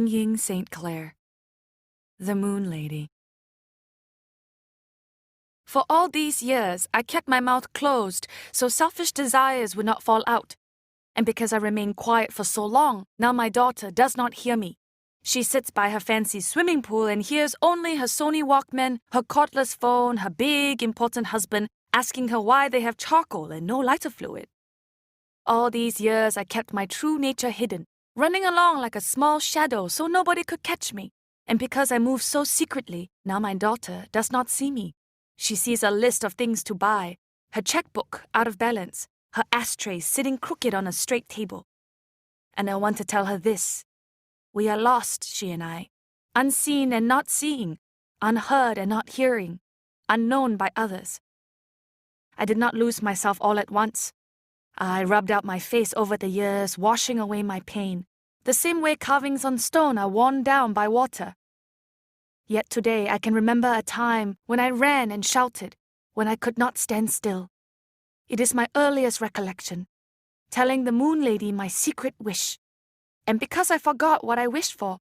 Ying Ying St. Clair. The Moon Lady. For all these years, I kept my mouth closed so selfish desires would not fall out. And because I remained quiet for so long, now my daughter does not hear me. She sits by her fancy swimming pool and hears only her Sony Walkman, her cordless phone, her big, important husband asking her why they have charcoal and no lighter fluid. All these years, I kept my true nature hidden, running along like a small shadow so nobody could catch me. And because I moved so secretly, now my daughter does not see me. She sees a list of things to buy, her checkbook out of balance, her ashtray sitting crooked on a straight table. And I want to tell her this. We are lost, she and I, unseen and not seeing, unheard and not hearing, unknown by others. I did not lose myself all at once. I rubbed out my face over the years, washing away my pain, the same way carvings on stone are worn down by water. Yet today I can remember a time when I ran and shouted, when I could not stand still. It is my earliest recollection, telling the Moon Lady my secret wish. And because I forgot what I wished for,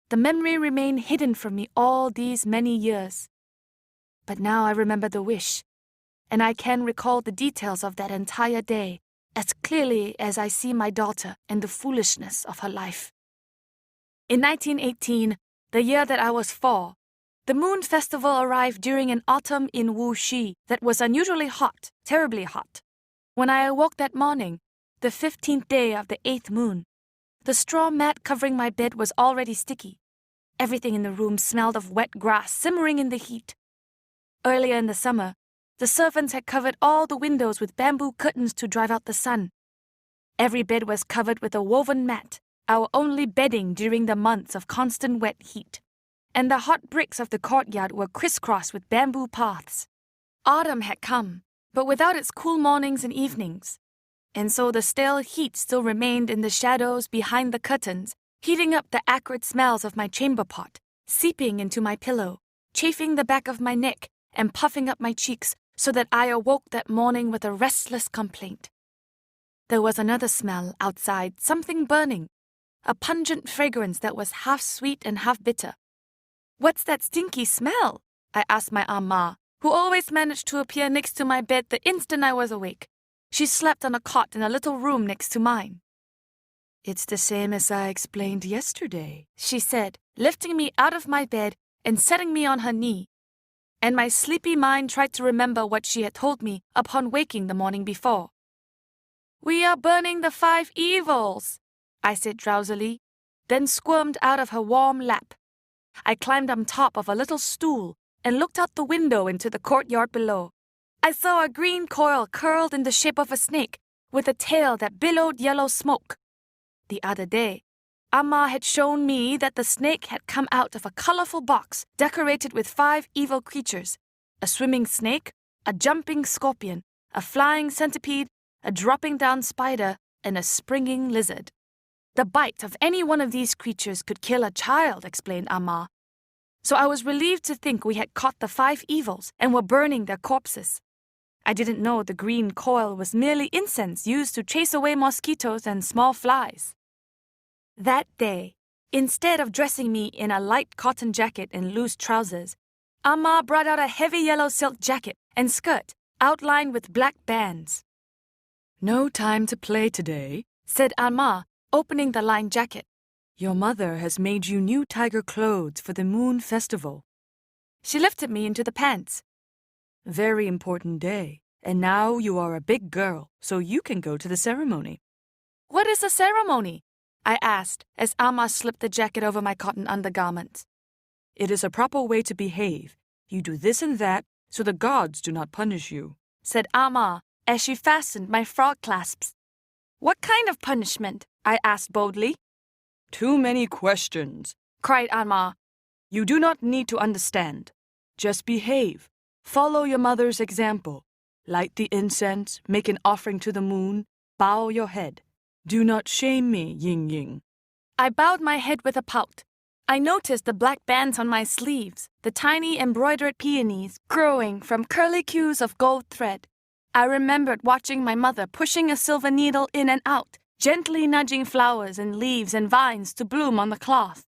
the memory remained hidden from me all these many years. But now I remember the wish, and I can recall the details of that entire day as clearly as I see my daughter and the foolishness of her life. In 1918, the year that I was 4, the Moon Festival arrived during an autumn in Wuxi that was unusually hot, terribly hot. When I awoke that morning, the 15th day of the 8th moon, the straw mat covering my bed was already sticky. Everything in the room smelled of wet grass simmering in the heat. Earlier in the summer, the servants had covered all the windows with bamboo curtains to drive out the sun. Every bed was covered with a woven mat, our only bedding during the months of constant wet heat. And the hot bricks of the courtyard were crisscrossed with bamboo paths. Autumn had come, but without its cool mornings and evenings. And so the stale heat still remained in the shadows behind the curtains, heating up the acrid smells of my chamber pot, seeping into my pillow, chafing the back of my neck, and puffing up my cheeks so that I awoke that morning with a restless complaint. There was another smell outside, something burning, a pungent fragrance that was half sweet and half bitter. "What's that stinky smell?" I asked my Aunt Ma, who always managed to appear next to my bed the instant I was awake. She slept on a cot in a little room next to mine. "It's the same as I explained yesterday," she said, lifting me out of my bed and setting me on her knee. And my sleepy mind tried to remember what she had told me upon waking the morning before. "We are burning the 5 evils," I said drowsily, then squirmed out of her warm lap. I climbed on top of a little stool and looked out the window into the courtyard below. I saw a green coil curled in the shape of a snake, with a tail that billowed yellow smoke. The other day, Amma had shown me that the snake had come out of a colorful box decorated with 5 evil creatures: a swimming snake, a jumping scorpion, a flying centipede, a dropping down spider, and a springing lizard. "The bite of any one of these creatures could kill a child," explained Amma. So I was relieved to think we had caught the 5 evils and were burning their corpses. I didn't know the green coil was merely incense used to chase away mosquitoes and small flies. That day, instead of dressing me in a light cotton jacket and loose trousers, Amma brought out a heavy yellow silk jacket and skirt outlined with black bands. "No time to play today," said Amma, opening the lined jacket. "Your mother has made you new tiger clothes for the Moon Festival." She lifted me into the pants. "Very important day, and now you are a big girl, so you can go to the ceremony." "What is a ceremony?" I asked as Amma slipped the jacket over my cotton undergarments. "It is a proper way to behave. You do this and that so the gods do not punish you," said Amma as she fastened my frog clasps. "What kind of punishment?" I asked boldly. "Too many questions," cried Amma. "You do not need to understand. Just behave. Follow your mother's example. Light the incense, make an offering to the moon, bow your head. Do not shame me, Ying Ying." I bowed my head with a pout. I noticed the black bands on my sleeves, the tiny embroidered peonies growing from curly queues of gold thread. I remembered watching my mother pushing a silver needle in and out, gently nudging flowers and leaves and vines to bloom on the cloth.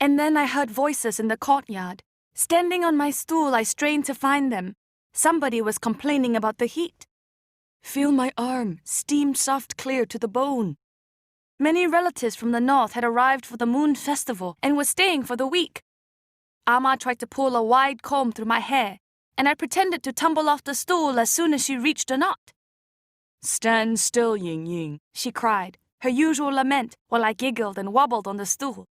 And then I heard voices in the courtyard. Standing on my stool, I strained to find them. Somebody was complaining about the heat. Feel my arm, steamed soft clear to the bone. Many relatives from the north had arrived for the moon festival and were staying for the week. Amma tried to pull a wide comb through my hair, and I pretended to tumble off the stool as soon as she reached a knot. Stand still, Ying Ying, she cried, her usual lament, while I giggled and wobbled on the stool.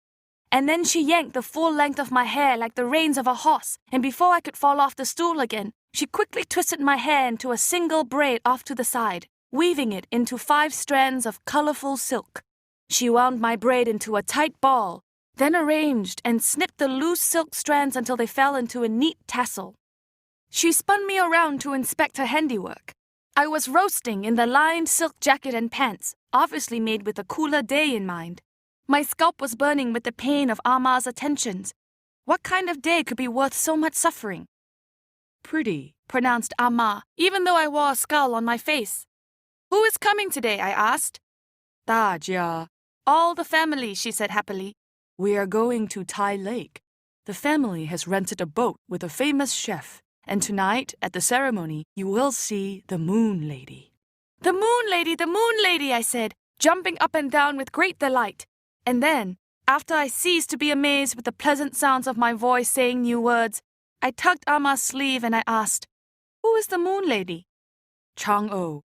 And then she yanked the full length of my hair like the reins of a horse, and before I could fall off the stool again, she quickly twisted my hair into a single braid off to the side, weaving it into 5 strands of colorful silk. She wound my braid into a tight ball, then arranged and snipped the loose silk strands until they fell into a neat tassel. She spun me around to inspect her handiwork. I was roasting in the lined silk jacket and pants, obviously made with a cooler day in mind. My scalp was burning with the pain of Amma's attentions. What kind of day could be worth so much suffering? Pretty, pronounced Amma, even though I wore a scowl on my face. Who is coming today? I asked. 大家. All the family, she said happily. We are going to Tai Lake. The family has rented a boat with a famous chef, and tonight, at the ceremony, you will see the Moon Lady. The Moon Lady, the Moon Lady, I said, jumping up and down with great delight. And then, after I ceased to be amazed with the pleasant sounds of my voice saying new words, I tugged Amma's sleeve and I asked, Who is the Moon Lady? Chang-O.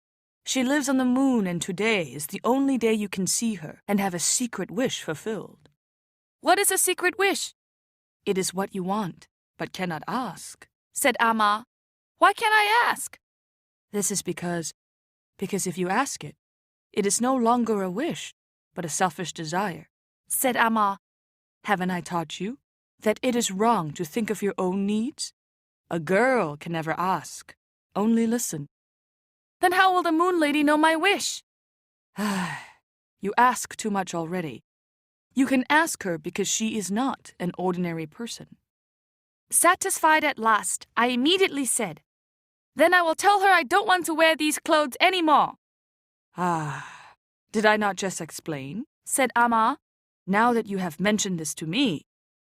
She lives on the moon, and today is the only day you can see her and have a secret wish fulfilled. What is a secret wish? It is what you want, but cannot ask, said Amma. Why can't I ask? This is because if you ask it, it is no longer a wish, but a selfish desire, said Amma. Haven't I taught you that it is wrong to think of your own needs? A girl can never ask, only listen. Then how will the Moon Lady know my wish? You ask too much already. You can ask her because she is not an ordinary person. Satisfied at last, I immediately said, Then I will tell her I don't want to wear these clothes anymore. Did I not just explain? Said Amma. Now that you have mentioned this to me,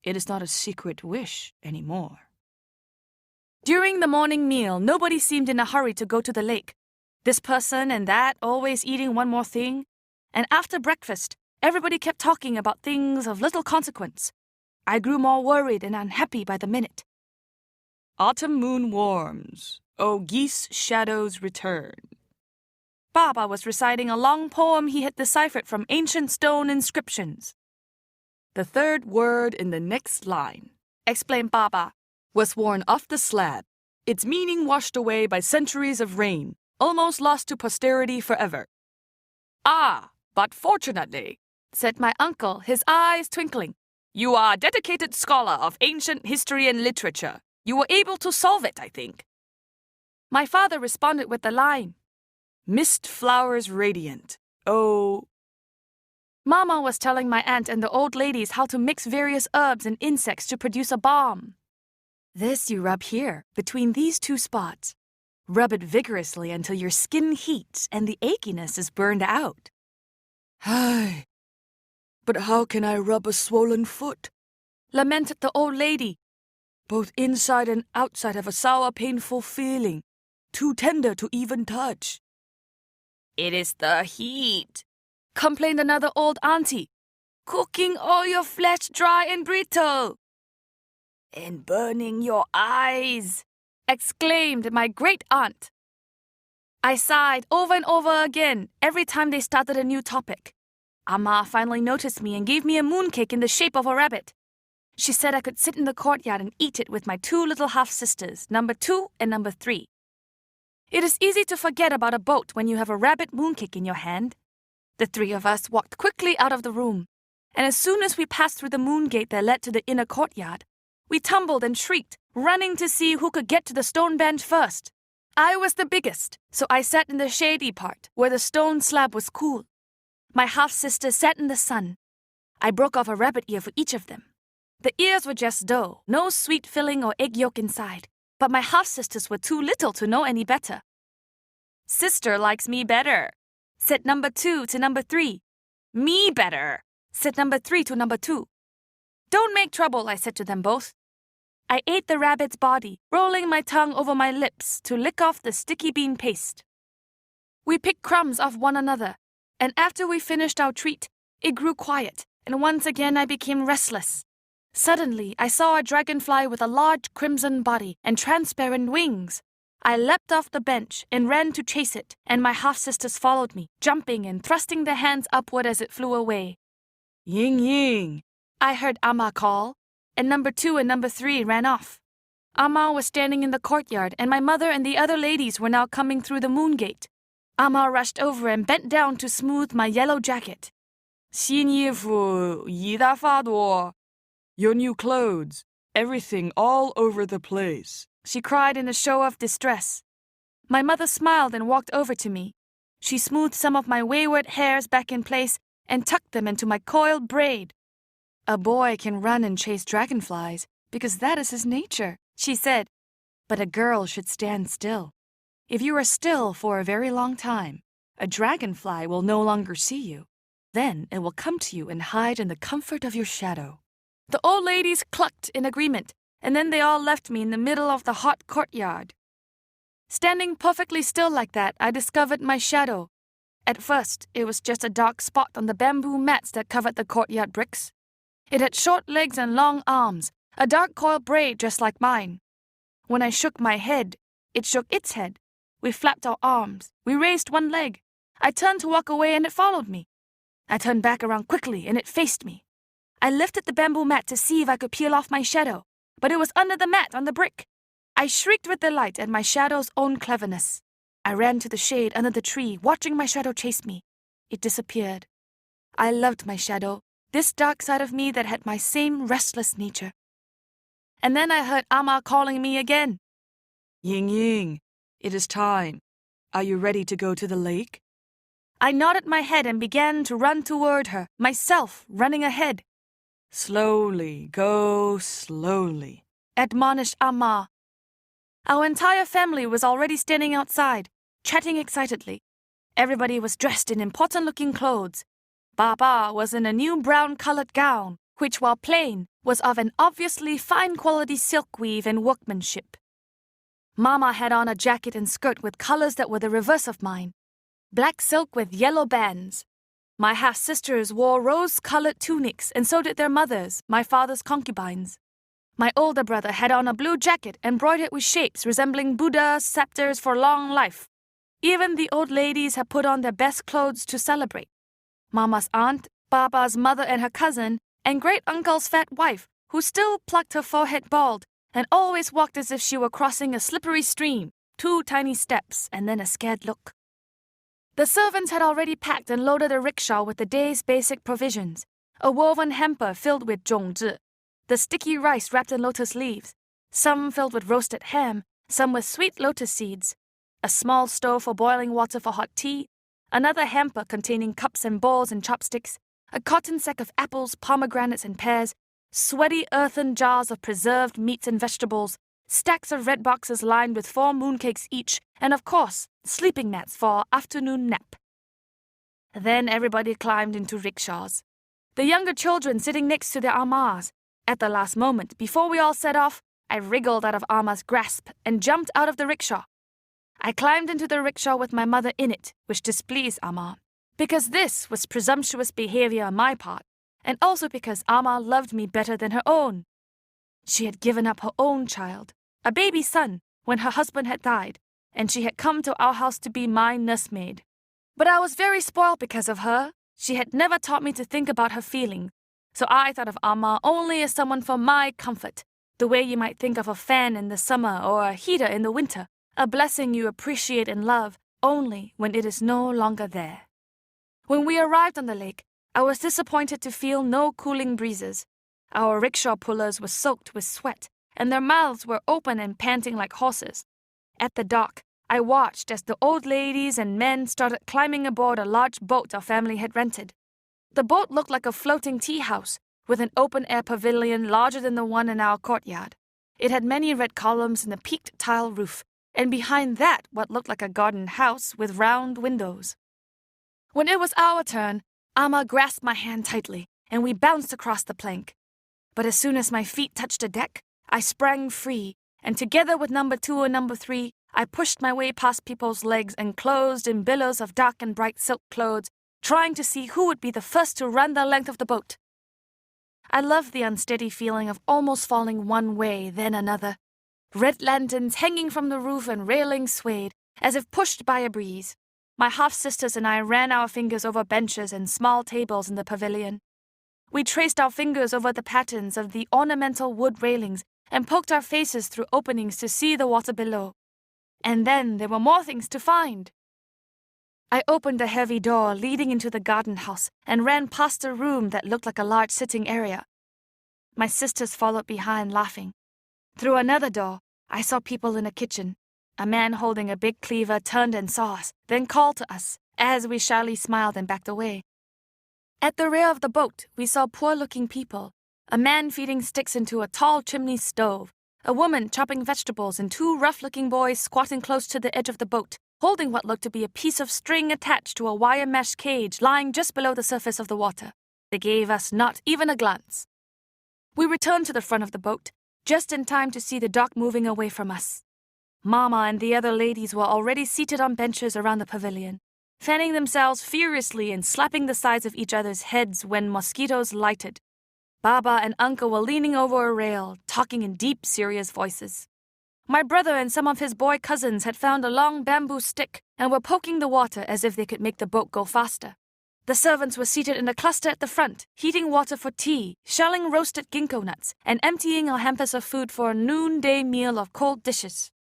it is not a secret wish anymore. During the morning meal, nobody seemed in a hurry to go to the lake. This person and that always eating one more thing. And after breakfast, everybody kept talking about things of little consequence. I grew more worried and unhappy by the minute. Autumn moon warms. O geese shadows return. Baba was reciting a long poem he had deciphered from ancient stone inscriptions. The third word in the next line, explained Baba, was worn off the slab, its meaning washed away by centuries of rain, almost lost to posterity forever. But fortunately, said my uncle, his eyes twinkling, you are a dedicated scholar of ancient history and literature. You were able to solve it, I think. My father responded with the line, Mist flowers radiant. Oh. Mama was telling my aunt and the old ladies how to mix various herbs and insects to produce a balm. This you rub here, between these 2 spots. Rub it vigorously until your skin heats and the achiness is burned out. Hi. But how can I rub a swollen foot? Lamented the old lady. Both inside and outside have a sour, painful feeling, too tender to even touch. It is the heat, complained another old auntie, cooking all your flesh dry and brittle. And burning your eyes, exclaimed my great aunt. I sighed over and over again every time they started a new topic. Amma finally noticed me and gave me a mooncake in the shape of a rabbit. She said I could sit in the courtyard and eat it with my 2 little half-sisters, number 2 and number 3. It is easy to forget about a boat when you have a rabbit mooncake in your hand. The 3 of us walked quickly out of the room, and as soon as we passed through the moon gate that led to the inner courtyard, we tumbled and shrieked, running to see who could get to the stone bench first. I was the biggest, so I sat in the shady part, where the stone slab was cool. My half-sisters sat in the sun. I broke off a rabbit ear for each of them. The ears were just dough, no sweet filling or egg yolk inside, but my half-sisters were too little to know any better. Sister likes me better, said number 2 to number 3. Me better, said number 3 to number 2. Don't make trouble, I said to them both. I ate the rabbit's body, rolling my tongue over my lips to lick off the sticky bean paste. We picked crumbs off one another, and after we finished our treat, it grew quiet, and once again I became restless. Suddenly, I saw a dragonfly with a large crimson body and transparent wings. I leapt off the bench and ran to chase it, and my half-sisters followed me, jumping and thrusting their hands upward as it flew away. Ying Ying, I heard Amma call, and number 2 and number 3 ran off. Amma was standing in the courtyard, and my mother and the other ladies were now coming through the moon gate. Amma rushed over and bent down to smooth my yellow jacket. 新衣服一大发朵. Your new clothes, everything all over the place, she cried in a show of distress. My mother smiled and walked over to me. She smoothed some of my wayward hairs back in place and tucked them into my coiled braid. A boy can run and chase dragonflies because that is his nature, she said. But a girl should stand still. If you are still for a very long time, a dragonfly will no longer see you. Then it will come to you and hide in the comfort of your shadow. The old ladies clucked in agreement, and then they all left me in the middle of the hot courtyard. Standing perfectly still like that, I discovered my shadow. At first, it was just a dark spot on the bamboo mats that covered the courtyard bricks. It had short legs and long arms, a dark coiled braid just like mine. When I shook my head, it shook its head. We flapped our arms. We raised one leg. I turned to walk away and it followed me. I turned back around quickly and it faced me. I lifted the bamboo mat to see if I could peel off my shadow, but it was under the mat on the brick. I shrieked with delight at my shadow's own cleverness. I ran to the shade under the tree, watching my shadow chase me. It disappeared. I loved my shadow, this dark side of me that had my same restless nature. And then I heard Amma calling me again. Ying Ying, it is time. Are you ready to go to the lake? I nodded my head and began to run toward her, myself running ahead. Slowly, go slowly, admonished Amma. Our entire family was already standing outside, chatting excitedly. Everybody was dressed in important-looking clothes. Baba was in a new brown-colored gown, which, while plain, was of an obviously fine-quality silk weave and workmanship. Mama had on a jacket and skirt with colors that were the reverse of mine. Black silk with yellow bands. My half-sisters wore rose-colored tunics, and so did their mothers, my father's concubines. My older brother had on a blue jacket embroidered with shapes resembling Buddha's scepters for long life. Even the old ladies had put on their best clothes to celebrate. Mama's aunt, Baba's mother and her cousin, and great-uncle's fat wife, who still plucked her forehead bald and always walked as if she were crossing a slippery stream, 2 tiny steps and then a scared look. The servants had already packed and loaded a rickshaw with the day's basic provisions, a woven hamper filled with 种子, the sticky rice wrapped in lotus leaves, some filled with roasted ham, some with sweet lotus seeds, a small stove for boiling water for hot tea, another hamper containing cups and bowls and chopsticks, a cotton sack of apples, pomegranates, and pears, sweaty earthen jars of preserved meats and vegetables, stacks of red boxes lined with 4 mooncakes each, and of course, sleeping mats for our afternoon nap. Then everybody climbed into rickshaws. The younger children sitting next to their ammas. At the last moment, before we all set off, I wriggled out of Amma's grasp and jumped out of the rickshaw. I climbed into the rickshaw with my mother in it, which displeased Amma, because this was presumptuous behavior on my part, and also because Amma loved me better than her own. She had given up her own child, a baby son, when her husband had died, and she had come to our house to be my nursemaid. But I was very spoiled because of her. She had never taught me to think about her feelings, so I thought of Amma only as someone for my comfort, the way you might think of a fan in the summer or a heater in the winter, a blessing you appreciate and love only when it is no longer there. When we arrived on the lake, I was disappointed to feel no cooling breezes. Our rickshaw pullers were soaked with sweat, and their mouths were open and panting like horses. At the dock, I watched as the old ladies and men started climbing aboard a large boat our family had rented. The boat looked like a floating tea house, with an open-air pavilion larger than the one in our courtyard. It had many red columns and a peaked tile roof, and behind that what looked like a garden house with round windows. When it was our turn, Amma grasped my hand tightly, and we bounced across the plank. But as soon as my feet touched the deck, I sprang free, and together with number 2 and number 3, I pushed my way past people's legs and closed in billows of dark and bright silk clothes, trying to see who would be the first to run the length of the boat. I loved the unsteady feeling of almost falling one way, then another. Red lanterns hanging from the roof and railings swayed, as if pushed by a breeze. My half-sisters and I ran our fingers over benches and small tables in the pavilion. We traced our fingers over the patterns of the ornamental wood railings and poked our faces through openings to see the water below. And then there were more things to find. I opened a heavy door leading into the garden house and ran past a room that looked like a large sitting area. My sisters followed behind, laughing. Through another door, I saw people in a kitchen. A man holding a big cleaver turned and saw us, then called to us, as we shyly smiled and backed away. At the rear of the boat, we saw poor-looking people, a man feeding sticks into a tall chimney stove, a woman chopping vegetables, and 2 rough-looking boys squatting close to the edge of the boat, holding what looked to be a piece of string attached to a wire mesh cage lying just below the surface of the water. They gave us not even a glance. We returned to the front of the boat, just in time to see the dock moving away from us. Mama and the other ladies were already seated on benches around the pavilion, fanning themselves furiously and slapping the sides of each other's heads when mosquitoes lighted. Baba and Uncle were leaning over a rail, talking in deep, serious voices. My brother and some of his boy cousins had found a long bamboo stick and were poking the water as if they could make the boat go faster. The servants were seated in a cluster at the front, heating water for tea, shelling roasted ginkgo nuts, and emptying our hampers of food for a noonday meal of cold dishes.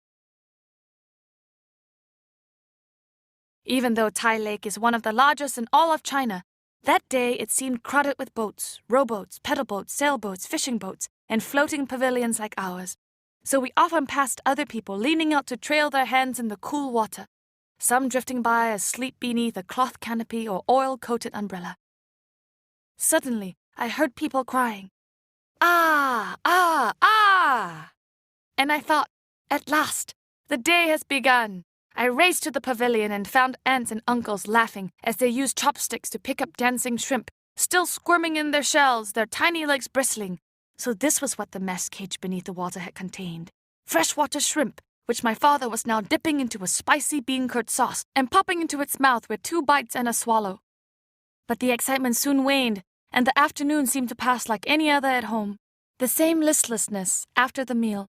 Even though Tai Lake is one of the largest in all of China, that day it seemed crowded with boats, rowboats, pedal boats, sailboats, fishing boats, and floating pavilions like ours. So we often passed other people leaning out to trail their hands in the cool water, some drifting by asleep beneath a cloth canopy or oil-coated umbrella. Suddenly, I heard people crying, "Ah! Ah! Ah!" And I thought, at last, the day has begun. I raced to the pavilion and found aunts and uncles laughing as they used chopsticks to pick up dancing shrimp, still squirming in their shells, their tiny legs bristling. So this was what the mesh cage beneath the water had contained. Freshwater shrimp, which my father was now dipping into a spicy bean curd sauce and popping into its mouth with 2 bites and a swallow. But the excitement soon waned, and the afternoon seemed to pass like any other at home. The same listlessness after the meal,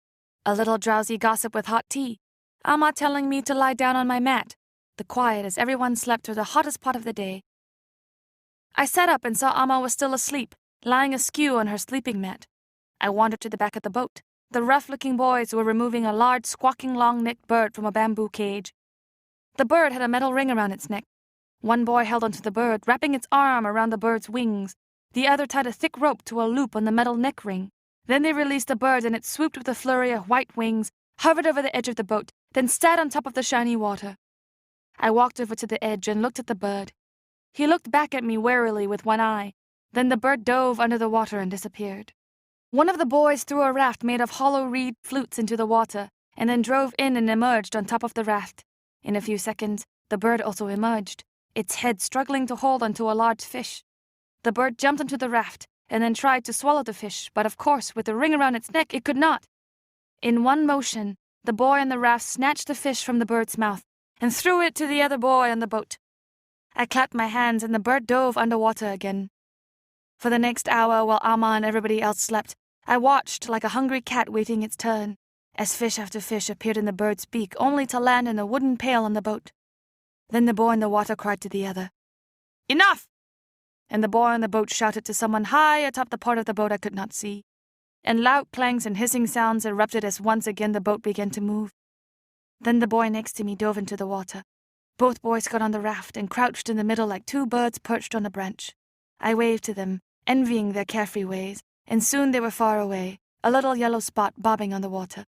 a little drowsy gossip with hot tea, Amma telling me to lie down on my mat, the quiet as everyone slept through the hottest part of the day. I sat up and saw Amma was still asleep, lying askew on her sleeping mat. I wandered to the back of the boat. The rough-looking boys were removing a large, squawking, long-necked bird from a bamboo cage. The bird had a metal ring around its neck. One boy held onto the bird, wrapping its arm around the bird's wings. The other tied a thick rope to a loop on the metal neck ring. Then they released the bird, and it swooped with a flurry of white wings, hovered over the edge of the boat, then sat on top of the shiny water. I walked over to the edge and looked at the bird. He looked back at me warily with one eye. Then the bird dove under the water and disappeared. One of the boys threw a raft made of hollow reed flutes into the water, and then drove in and emerged on top of the raft. In a few seconds, the bird also emerged, its head struggling to hold onto a large fish. The bird jumped onto the raft, and then tried to swallow the fish, but of course, with the ring around its neck, it could not. In one motion, the boy on the raft snatched the fish from the bird's mouth and threw it to the other boy on the boat. I clapped my hands and the bird dove underwater again. For the next hour, while Amma and everybody else slept, I watched like a hungry cat waiting its turn, as fish after fish appeared in the bird's beak only to land in a wooden pail on the boat. Then the boy in the water cried to the other, "Enough!" And the boy on the boat shouted to someone high atop the part of the boat I could not see. And loud clangs and hissing sounds erupted as once again the boat began to move. Then the boy next to me dove into the water. Both boys got on the raft and crouched in the middle like 2 birds perched on a branch. I waved to them, envying their carefree ways, and soon they were far away, a little yellow spot bobbing on the water.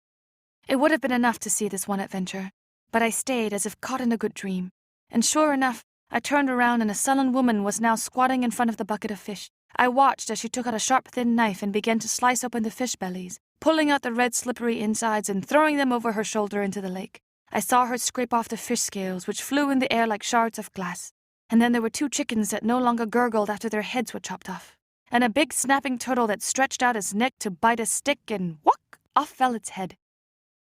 It would have been enough to see this one adventure, but I stayed as if caught in a good dream. And sure enough, I turned around and a sullen woman was now squatting in front of the bucket of fish. I watched as she took out a sharp, thin knife and began to slice open the fish bellies, pulling out the red, slippery insides and throwing them over her shoulder into the lake. I saw her scrape off the fish scales, which flew in the air like shards of glass. And then there were 2 chickens that no longer gurgled after their heads were chopped off. and a big snapping turtle that stretched out its neck to bite a stick, and whack, off fell its head.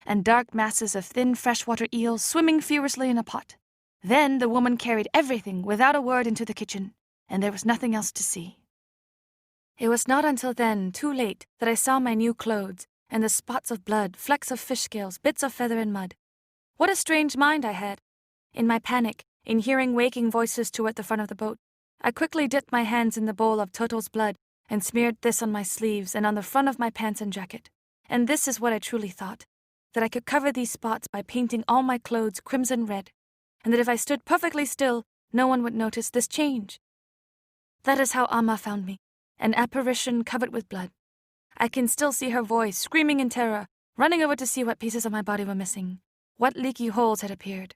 And dark masses of thin freshwater eels swimming furiously in a pot. Then the woman carried everything without a word into the kitchen, and there was nothing else to see. It was not until then, too late, that I saw my new clothes, and the spots of blood, flecks of fish scales, bits of feather and mud. What a strange mind I had! In my panic, in hearing waking voices toward the front of the boat, I quickly dipped my hands in the bowl of turtle's blood and smeared this on my sleeves and on the front of my pants and jacket. And this is what I truly thought, that I could cover these spots by painting all my clothes crimson red, and that if I stood perfectly still, no one would notice this change. That is how Amma found me, an apparition covered with blood. I can still see her voice, screaming in terror, running over to see what pieces of my body were missing, what leaky holes had appeared.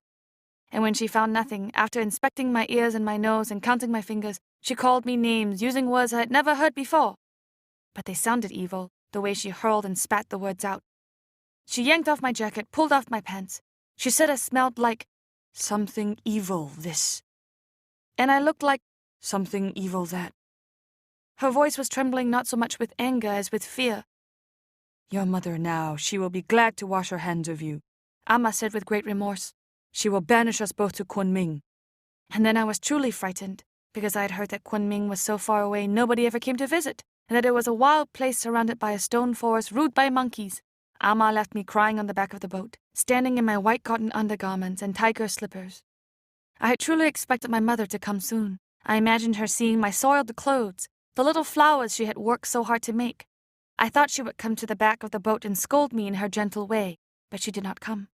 And when she found nothing, after inspecting my ears and my nose and counting my fingers, she called me names using words I had never heard before. But they sounded evil, the way she hurled and spat the words out. She yanked off my jacket, pulled off my pants. She said I smelled like something evil, this. And I looked like something evil, that. Her voice was trembling not so much with anger as with fear. Your mother now, she will be glad to wash her hands of you, Amma said with great remorse. She will banish us both to Kunming. And then I was truly frightened, because I had heard that Kunming was so far away nobody ever came to visit, and that it was a wild place surrounded by a stone forest ruled by monkeys. Amma left me crying on the back of the boat, standing in my white cotton undergarments and tiger slippers. I had truly expected my mother to come soon. I imagined her seeing my soiled clothes, the little flowers she had worked so hard to make. I thought she would come to the back of the boat and scold me in her gentle way, but she did not come.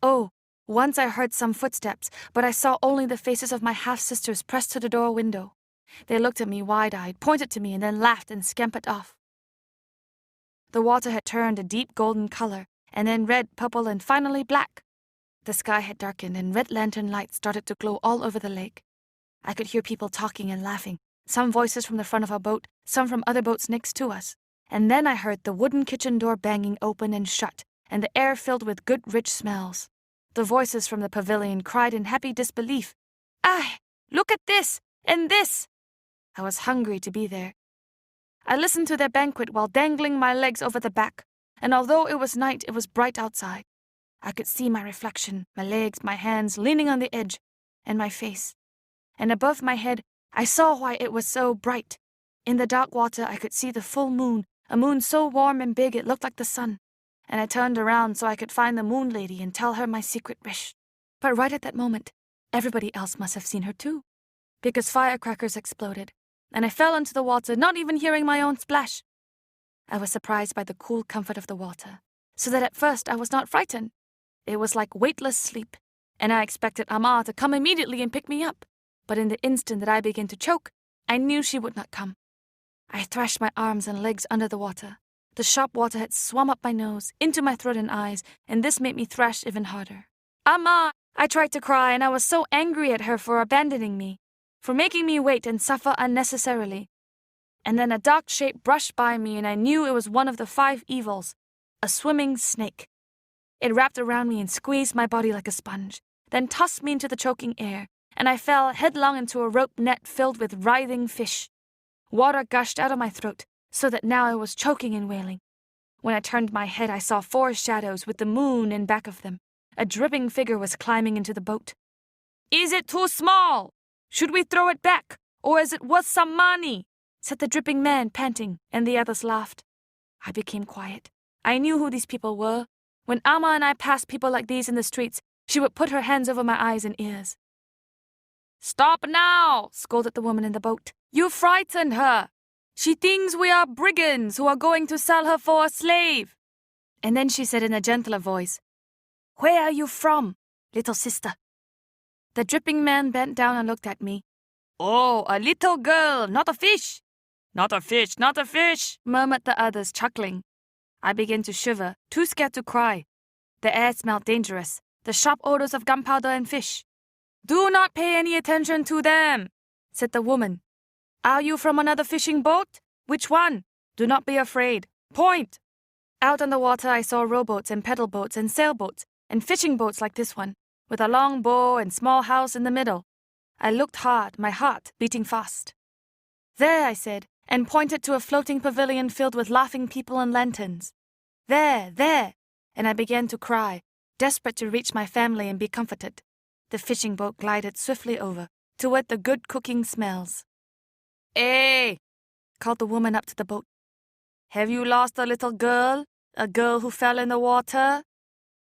Oh, once I heard some footsteps, but I saw only the faces of my half-sisters pressed to the door window. They looked at me wide-eyed, pointed to me, and then laughed and scampered off. The water had turned a deep golden color, and then red, purple, and finally black. The sky had darkened, and red lantern lights started to glow all over the lake. I could hear people talking and laughing, some voices from the front of our boat, some from other boats next to us. And then I heard the wooden kitchen door banging open and shut, and the air filled with good, rich smells. The voices from the pavilion cried in happy disbelief, "Ah, look at this, and this!" I was hungry to be there. I listened to their banquet while dangling my legs over the back, and although it was night, it was bright outside. I could see my reflection, my legs, my hands leaning on the edge, and my face. And above my head, I saw why it was so bright. In the dark water, I could see the full moon, a moon so warm and big it looked like the sun. And I turned around so I could find the moon lady and tell her my secret wish. But right at that moment, everybody else must have seen her too, because firecrackers exploded, and I fell into the water, not even hearing my own splash. I was surprised by the cool comfort of the water, so that at first I was not frightened. It was like weightless sleep, and I expected Amma to come immediately and pick me up. But in the instant that I began to choke, I knew she would not come. I thrashed my arms and legs under the water. The sharp water had swum up my nose, into my throat and eyes, and this made me thrash even harder. Amma! I tried to cry, and I was so angry at her for abandoning me, for making me wait and suffer unnecessarily. And then a dark shape brushed by me, and I knew it was one of the 5 evils, a swimming snake. It wrapped around me and squeezed my body like a sponge, then tossed me into the choking air, and I fell headlong into a rope net filled with writhing fish. Water gushed out of my throat, so that now I was choking and wailing. When I turned my head, I saw 4 shadows with the moon in back of them. A dripping figure was climbing into the boat. "Is it too small? Should we throw it back, or is it worth some money?" said the dripping man, panting, and the others laughed. I became quiet. I knew who these people were. When Amma and I passed people like these in the streets, she would put her hands over my eyes and ears. "Stop now!" scolded the woman in the boat. "You frightened her. She thinks we are brigands who are going to sell her for a slave." And then she said in a gentler voice, "Where are you from, little sister?" The dripping man bent down and looked at me. "Oh, a little girl, not a fish." "Not a fish, not a fish," murmured the others, chuckling. I began to shiver, too scared to cry. The air smelled dangerous, the sharp odors of gunpowder and fish. "Do not pay any attention to them," said the woman. "Are you from another fishing boat? Which one? Do not be afraid. Point." Out on the water I saw rowboats and pedal boats and sailboats and fishing boats like this one, with a long bow and small house in the middle. I looked hard, my heart beating fast. "There," I said, and pointed to a floating pavilion filled with laughing people and lanterns. There, there! And I began to cry, desperate to reach my family and be comforted. The fishing boat glided swiftly over, toward the good cooking smells. "Hey!" called the woman up to the boat. "Have you lost a little girl? A girl who fell in the water?"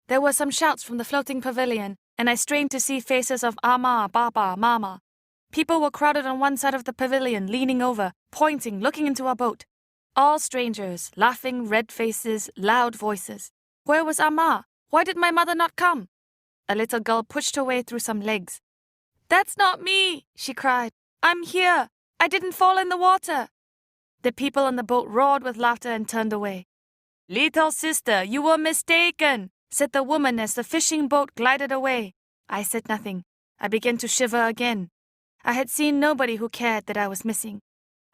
There were some shouts from the floating pavilion, and I strained to see faces of Amma, Baba, Mama. People were crowded on one side of the pavilion, leaning over, pointing, looking into our boat. All strangers, laughing, red faces, loud voices. Where was Amma? Why did my mother not come? A little girl pushed her way through some legs. "That's not me," she cried. "I'm here. I didn't fall in the water." The people on the boat roared with laughter and turned away. "Little sister, you were mistaken," said the woman as the fishing boat glided away. I said nothing. I began to shiver again. I had seen nobody who cared that I was missing.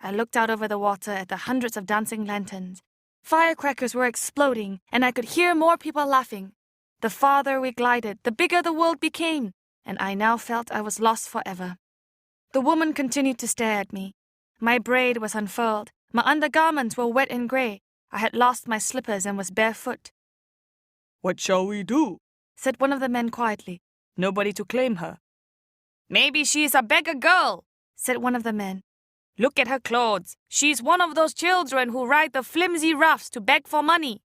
I looked out over the water at the hundreds of dancing lanterns. Firecrackers were exploding, and I could hear more people laughing. The farther we glided, the bigger the world became, and I now felt I was lost forever. The woman continued to stare at me. My braid was unfurled. My undergarments were wet and gray. I had lost my slippers and was barefoot. "What shall we do?" said one of the men quietly. "Nobody to claim her." "Maybe she's a beggar girl," said one of the men. "Look at her clothes. She's one of those children who ride the flimsy rafts to beg for money."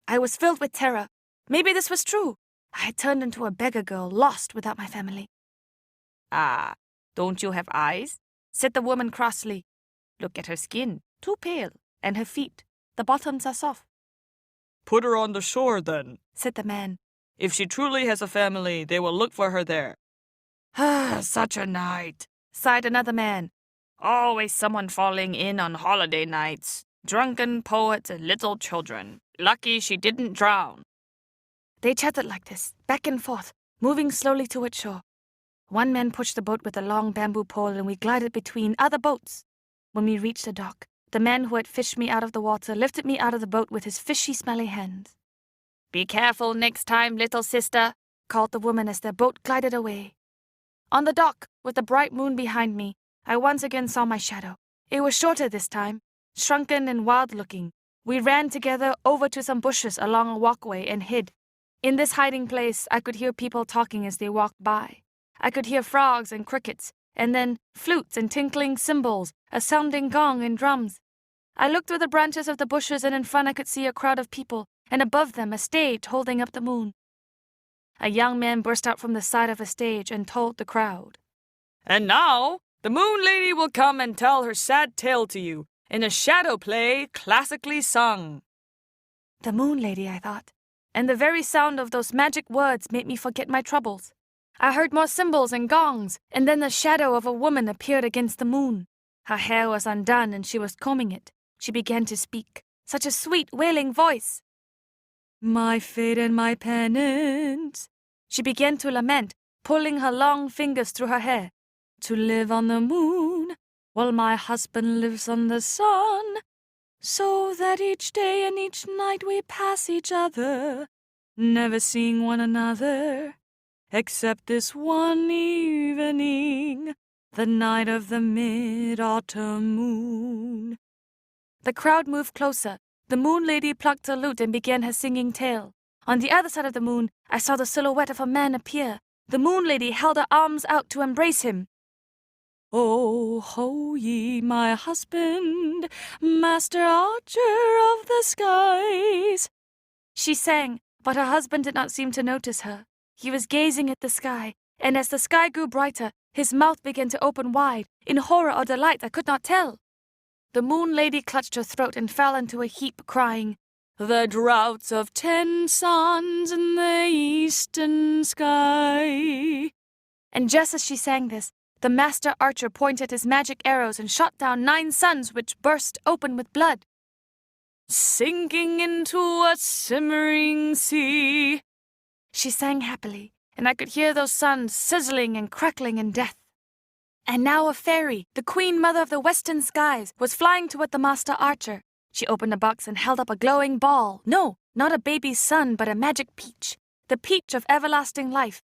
I was filled with terror. Maybe this was true. I had turned into a beggar girl, lost without my family. "Ah, don't you have eyes?" said the woman crossly. "Look at her skin, Too pale, and her feet. The bottoms are soft." "Put her on the shore, then," said the man. "If she truly has a family, they will look for her there." "Ah, such a night," sighed another man. "Always someone falling in on holiday nights. Drunken poets and little children. Lucky she didn't drown." They chatted like this, back and forth, moving slowly toward shore. One man pushed the boat with a long bamboo pole, and we glided between other boats. When we reached the dock, the man who had fished me out of the water lifted me out of the boat with his fishy, smelly hands. "Be careful next time, little sister," called the woman as their boat glided away. On the dock, with the bright moon behind me, I once again saw my shadow. It was shorter this time, shrunken and wild-looking. We ran together over to some bushes along a walkway and hid. In this hiding place, I could hear people talking as they walked by. I could hear frogs and crickets, and then flutes and tinkling cymbals, a sounding gong and drums. I looked through the branches of the bushes, and in front I could see a crowd of people, and above them a stage holding up the moon. A young man burst out from the side of a stage and told the crowd, "And now, the Moon Lady will come and tell her sad tale to you, in a shadow play classically sung." The Moon Lady, I thought, and the very sound of those magic words made me forget my troubles. I heard more cymbals and gongs, and then the shadow of a woman appeared against the moon. Her hair was undone, and she was combing it. She began to speak. Such a sweet, wailing voice. "My fate and my penance," she began to lament, pulling her long fingers through her hair. "To live on the moon, while my husband lives on the sun, so that each day and each night we pass each other, never seeing one another, except this one evening, the night of the mid-autumn moon." The crowd moved closer. The Moon Lady plucked her lute and began her singing tale. On the other side of the moon, I saw the silhouette of a man appear. The Moon Lady held her arms out to embrace him. "Oh, ho ye, my husband, master archer of the skies," she sang, but her husband did not seem to notice her. He was gazing at the sky, and as the sky grew brighter, his mouth began to open wide, in horror or delight I could not tell. The Moon Lady clutched her throat and fell into a heap, crying, "The droughts of 10 suns in the eastern sky." And just as she sang this, the master archer pointed his magic arrows and shot down 9 suns which burst open with blood. "Sinking into a simmering sea," she sang happily, and I could hear those suns sizzling and crackling in death. And now a fairy, the queen mother of the western skies, was flying toward the master archer. She opened a box and held up a glowing ball. No, not a baby's sun, but a magic peach. The peach of everlasting life.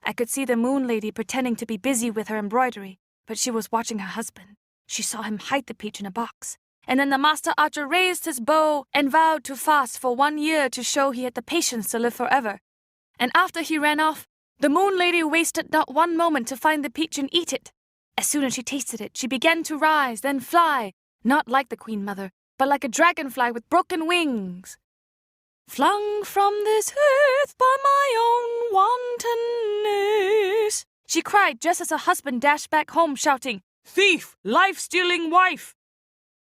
I could see the Moon Lady pretending to be busy with her embroidery, but she was watching her husband. She saw him hide the peach in a box. and then the master archer raised his bow and vowed to fast for 1 year to show he had the patience to live forever. And after he ran off, the moon lady wasted not 1 moment to find the peach and eat it. As soon as she tasted it, she began to rise, then fly, not like the Queen Mother, but like a dragonfly with broken wings. Flung from this earth by my own wantonness, she cried just as her husband dashed back home shouting, "Thief! Life-stealing wife!"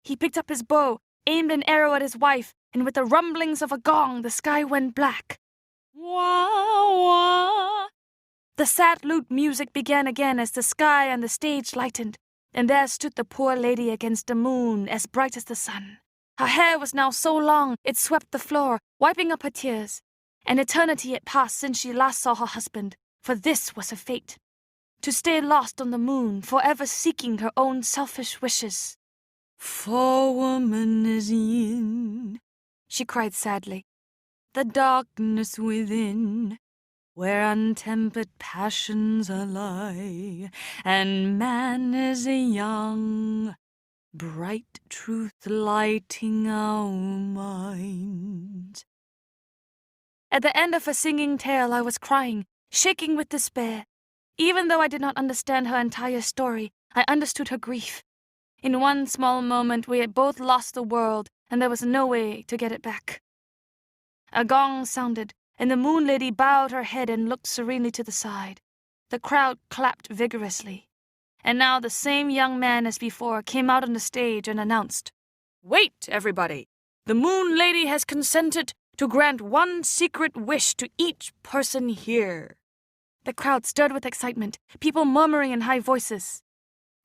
He picked up his bow, aimed an arrow at his wife, and with the rumblings of a gong, the sky went black. Wah, wah. The sad lute music began again as the sky and the stage lightened, and there stood the poor lady against the moon, as bright as the sun. Her hair was now so long it swept the floor, wiping up her tears. An eternity had passed since she last saw her husband, for this was her fate: to stay lost on the moon, forever seeking her own selfish wishes. "For woman is in," she cried sadly, "the darkness within, where untempered passions lie, and man is young, bright truth lighting our minds." At the end of her singing tale, I was crying, shaking with despair. Even though I did not understand her entire story, I understood her grief. In one small moment, we had both lost the world, and there was no way to get it back. A gong sounded, and the moon lady bowed her head and looked serenely to the side. The crowd clapped vigorously. And now the same young man as before came out on the stage and announced, "Wait, everybody! The moon lady has consented to grant 1 secret wish to each person here." The crowd stirred with excitement, people murmuring in high voices.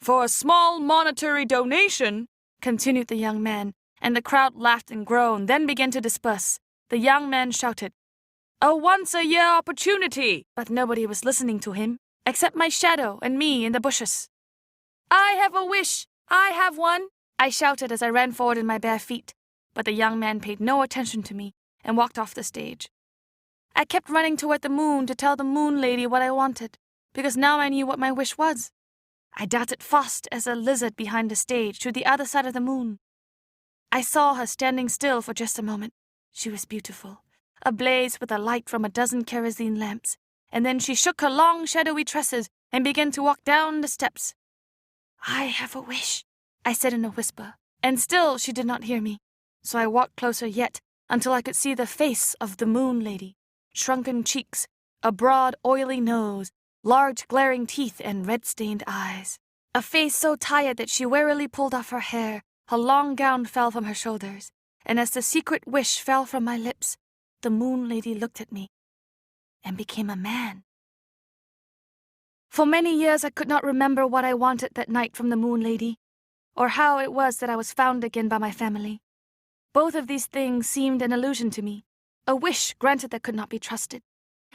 "For a small monetary donation," continued the young man, and the crowd laughed and groaned, then began to disperse. The young man shouted, "A once-a-year opportunity!" But nobody was listening to him, except my shadow and me in the bushes. "I have a wish! I have one!" I shouted as I ran forward in my bare feet, but the young man paid no attention to me and walked off the stage. I kept running toward the moon to tell the moon lady what I wanted, because now I knew what my wish was. I darted fast as a lizard behind the stage to the other side of the moon. I saw her standing still for just a moment. She was beautiful, ablaze with the light from a dozen kerosene lamps, and then she shook her long, shadowy tresses and began to walk down the steps. "I have a wish," I said in a whisper, and still she did not hear me, so I walked closer yet until I could see the face of the moon lady, shrunken cheeks, a broad, oily nose, large glaring teeth and red-stained eyes. A face so tired that she wearily pulled off her hair, her long gown fell from her shoulders, and as the secret wish fell from my lips, the moon lady looked at me and became a man. For many years I could not remember what I wanted that night from the moon lady, or how it was that I was found again by my family. Both of these things seemed an illusion to me, a wish granted that could not be trusted.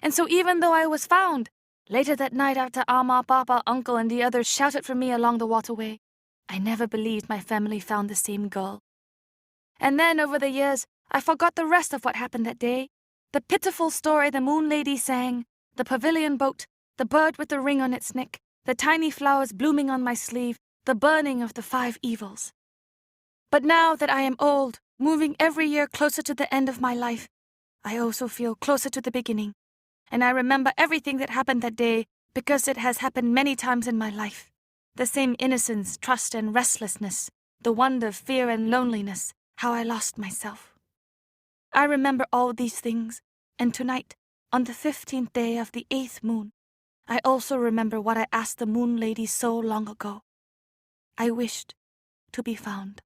And so even though I was found, later that night after Amma, Papa, Uncle, and the others shouted for me along the waterway, I never believed my family found the same girl. And then, over the years, I forgot the rest of what happened that day. The pitiful story the moon lady sang, the pavilion boat, the bird with the ring on its neck, the tiny flowers blooming on my sleeve, the burning of the 5 evils. But now that I am old, moving every year closer to the end of my life, I also feel closer to the beginning. And I remember everything that happened that day because it has happened many times in my life. The same innocence, trust, and restlessness, the wonder, fear, and loneliness, how I lost myself. I remember all these things, and tonight, on the 15th day of the 8th moon, I also remember what I asked the moon lady so long ago. I wished to be found.